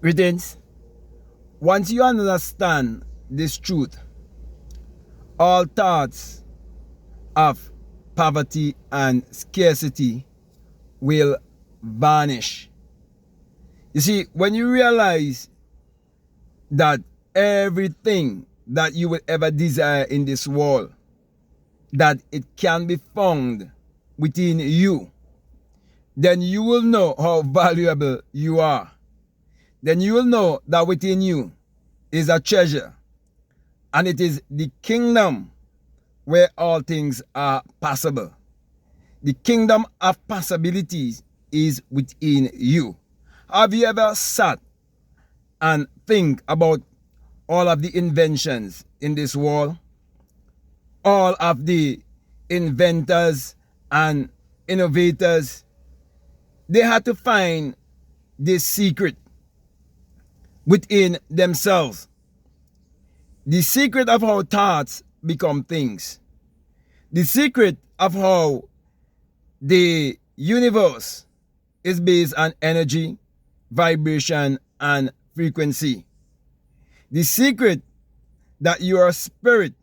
Greetings. Once you understand this truth, all thoughts of poverty and scarcity will vanish. You see, when you realize that everything that you will ever desire in this world, that it can be found within you, then you will know how valuable you are. Then you will know that within you is a treasure, and it is the kingdom where all things are possible. The kingdom of possibilities is within you. Have you ever sat and think about all of the inventions in this world? All of the inventors and innovators, they had to find this secret within themselves. The secret of how thoughts become things. The secret of how the universe is based on energy, vibration, and frequency. The secret that you are a spirit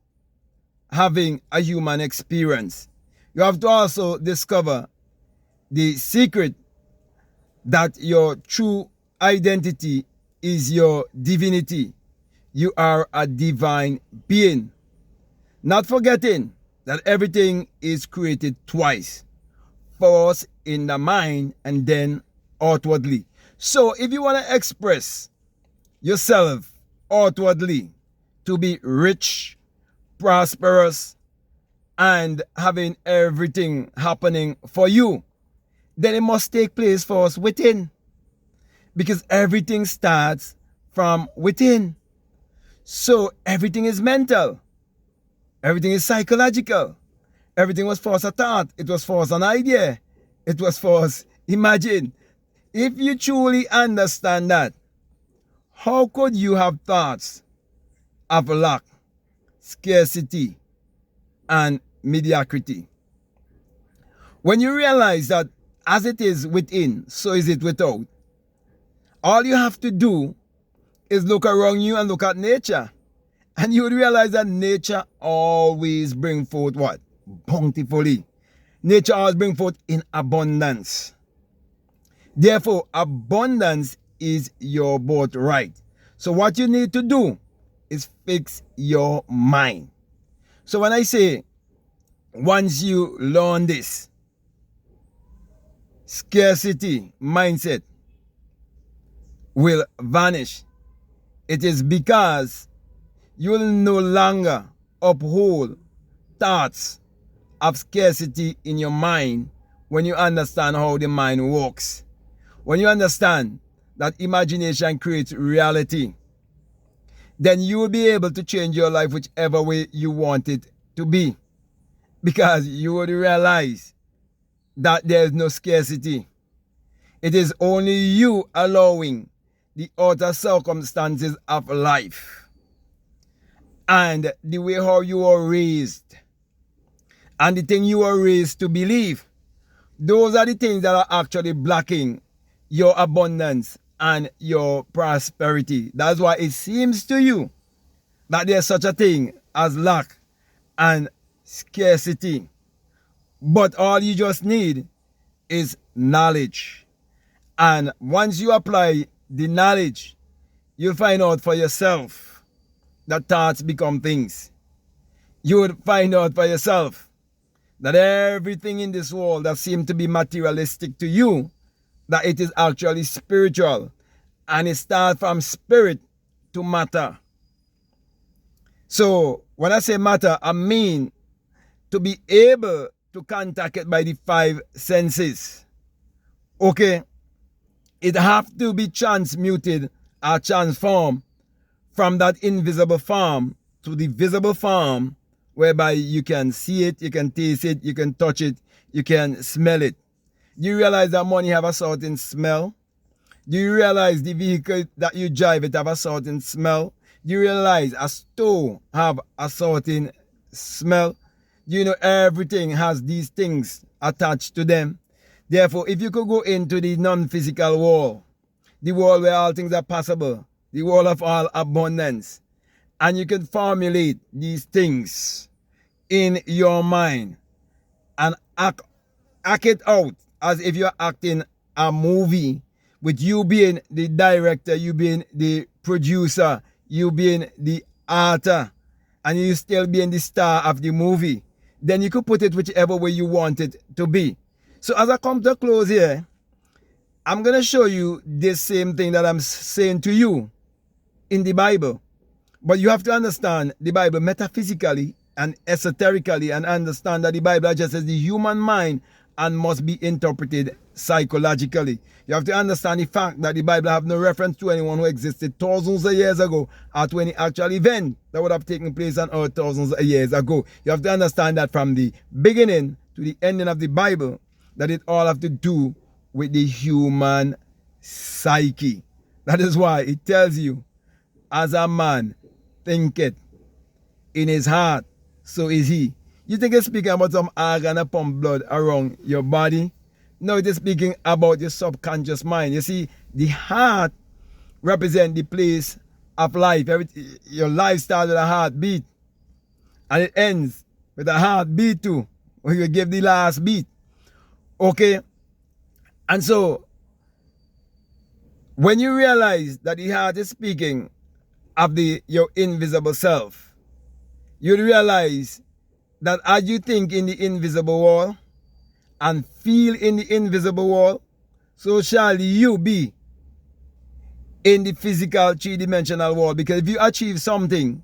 having a human experience. You have to also discover the secret that your true identity is your divinity. You are a divine being. Not forgetting that everything is created twice. First in the mind and then outwardly. So if you want to express yourself outwardly to be rich, prosperous, and having everything happening for you, then it must take place first within. Because everything starts from within. So everything is mental. Everything is psychological. Everything was first a thought. It was first an idea. It was first imagine. If you truly understand that, how could you have thoughts of lack, scarcity, and mediocrity? When you realize that as it is within, so is it without. All you have to do is look around you and look at nature. And you would realize that nature always brings forth what? Bountifully. Nature always brings forth in abundance. Therefore, abundance is your birthright. So what you need to do is fix your mind. So when I say, once you learn this scarcity mindset will vanish, it is because you will no longer uphold thoughts of scarcity in your mind when you understand how the mind works. When you understand that imagination creates reality, then you will be able to change your life whichever way you want it to be. Because you will realize that there is no scarcity. It is only you allowing the outer circumstances of life and the way how you are raised and the thing you are raised to believe. Those are the things that are actually blocking your abundance and your prosperity. That's why it seems to you that there's such a thing as lack and scarcity. But all you just need is knowledge. And once you apply the knowledge, you'll find out for yourself that thoughts become things. You would find out for yourself that everything in this world that seems to be materialistic to you, that it is actually spiritual. And it starts from spirit to matter. So when I say matter, I mean to be able to contact it by the five senses. Okay? It have to be transmuted or transformed from that invisible form to the visible form, whereby you can see it, you can taste it, you can touch it, you can smell it. Do you realize that money have a certain smell? Do you realize the vehicle that you drive, it have a certain smell? Do you realize a stove have a certain smell? Do you know everything has these things attached to them? Therefore, if you could go into the non-physical world, the world where all things are possible, the world of all abundance. And you can formulate these things in your mind and act it out as if you're acting a movie, with you being the director, you being the producer, you being the author, and you still being the star of the movie. Then you could put it whichever way you want it to be. So as I come to a close here, I'm going to show you this same thing that I'm saying to you in the Bible. But you have to understand the Bible metaphysically and esoterically, and understand that the Bible addresses the human mind and must be interpreted psychologically. You have to understand the fact that the Bible have no reference to anyone who existed thousands of years ago or to any actual event that would have taken place on earth thousands of years ago. You have to understand that from the beginning to the ending of the Bible, that it all have to do with the human psyche. That is why it tells you, as a man thinketh in his heart, so is he. You think it's speaking about some organ and pump blood around your body? No, it is speaking about your subconscious mind. You see, the heart represents the place of life. Your life starts with a heartbeat, and it ends with a heartbeat too, when you give the last beat. Okay? And so, when you realize that the heart is speaking of your invisible self, you realize that as you think in the invisible world and feel in the invisible world, so shall you be in the physical three-dimensional world. Because if you achieve something,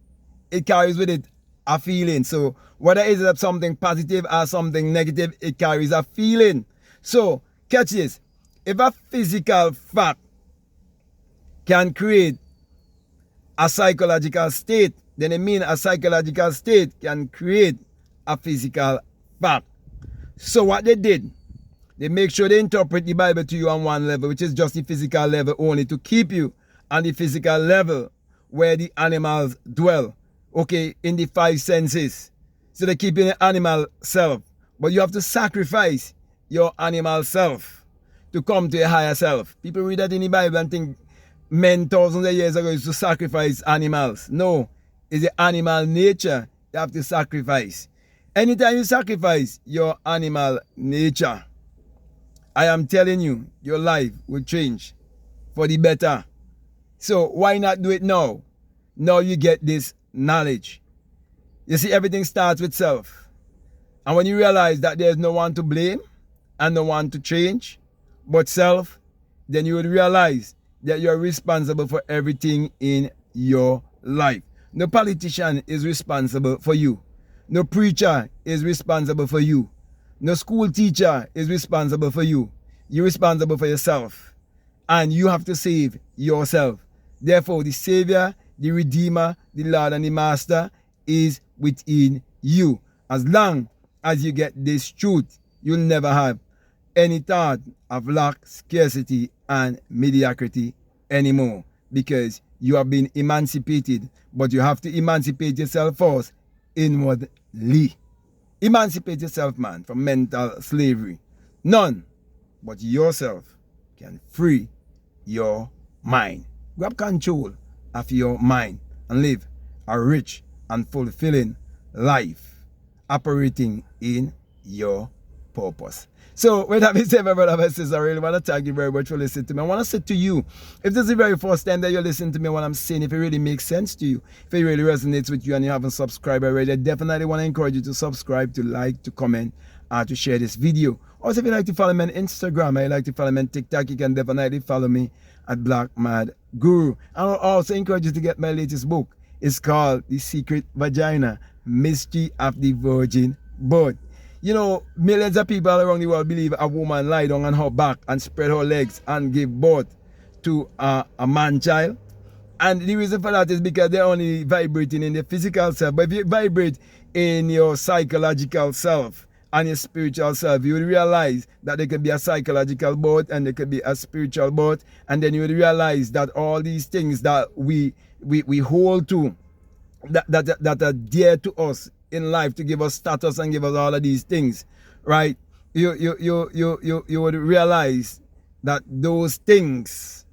it carries with it a feeling. So whether it is something positive or something negative, it carries a feeling. So catch this. If a physical fact can create a psychological state, then it means a psychological state can create a physical fact. So what they did, they make sure they interpret the Bible to you on one level, which is just the physical level only, to keep you on the physical level where the animals dwell, okay, in the five senses. So they keep in the animal self, but you have to sacrifice your animal self to come to a higher self. People read that in the Bible and think men thousands of years ago used to sacrifice animals. No, it's the animal nature you have to sacrifice. Anytime you sacrifice your animal nature, I am telling you, your life will change for the better. So why not do it now? Now you get this knowledge. You see, everything starts with self. And when you realize that there's no one to blame and no one to change but self, then you would realize that you're responsible for everything in your life. No politician is responsible for you. No preacher is responsible for you. No school teacher is responsible for you. You're responsible for yourself. And you have to save yourself. Therefore, the Savior, the Redeemer, the Lord and the Master is within you. As long as you get this truth, you'll never have any thought of lack, scarcity, and mediocrity anymore. Because you have been emancipated. But you have to emancipate yourself first inwardly. Emancipate yourself, man, from mental slavery. None but yourself can free your mind. Grab control of your mind and live a rich and fulfilling life operating in your purpose. So, with that being said, my brother, my sister, I really want to thank you very much for listening to me. I want to say to you, if this is the very first time that you're listening to me, what I'm saying, if it really makes sense to you, if it really resonates with you and you haven't subscribed already, I definitely want to encourage you to subscribe, to like, to comment, to share this video. Also, if you like to follow me on Instagram, I like to follow me on TikTok, you can definitely follow me at BlackMadGuru. And I'll also encourage you to get my latest book. It's called The Secret Vagina, Mystery of the Virgin Birth. You know, millions of people around the world believe a woman lie down on her back and spread her legs and give birth to a man-child. And the reason for that is because they're only vibrating in the physical self. But if you vibrate in your psychological self and your spiritual self, you will realize that there could be a psychological birth and there could be a spiritual birth. And then you will realize that all these things that we hold to, that are dear to us in life, to give us status and give us all of these things, right? You would realize that those things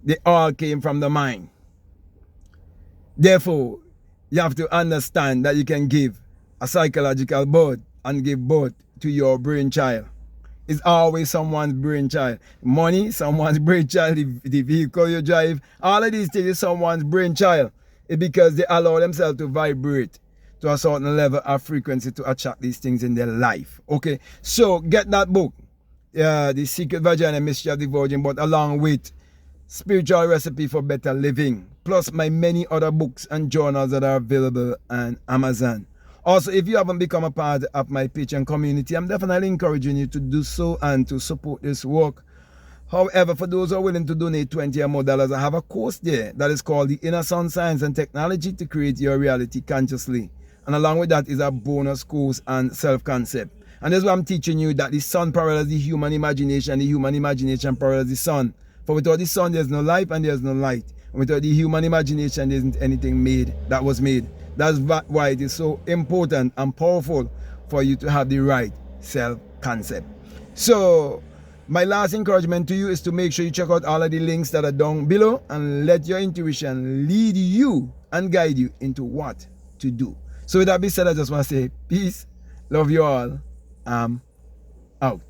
They all came from the mind. Therefore, you have to understand that you can give a psychological birth and give birth to your brainchild. It's always someone's brainchild. Money, someone's brainchild. The vehicle you drive, all of these things is someone's brainchild. It's because they allow themselves to vibrate to a certain level of frequency to attract these things in their life. Okay, so get that book, The Secret Vagina Mystery of the Virgin, but along with Spiritual Recipe for Better Living, plus my many other books and journals that are available on Amazon. Also, if you haven't become a part of my Patreon community, I'm definitely encouraging you to do so and to support this work. However, for those who are willing to donate $20 or more, I have a course there that is called The Inner Sun Science and Technology to Create Your Reality Consciously. And along with that is a bonus course on self-concept. And this is where I'm teaching you that the sun parallels the human imagination parallels the sun. For without the sun, there's no life and there's no light. And without the human imagination, there isn't anything made that was made. That's why it is so important and powerful for you to have the right self-concept. So, my last encouragement to you is to make sure you check out all of the links that are down below and let your intuition lead you and guide you into what to do. So with that being said, I just want to say peace, love you all, I'm out.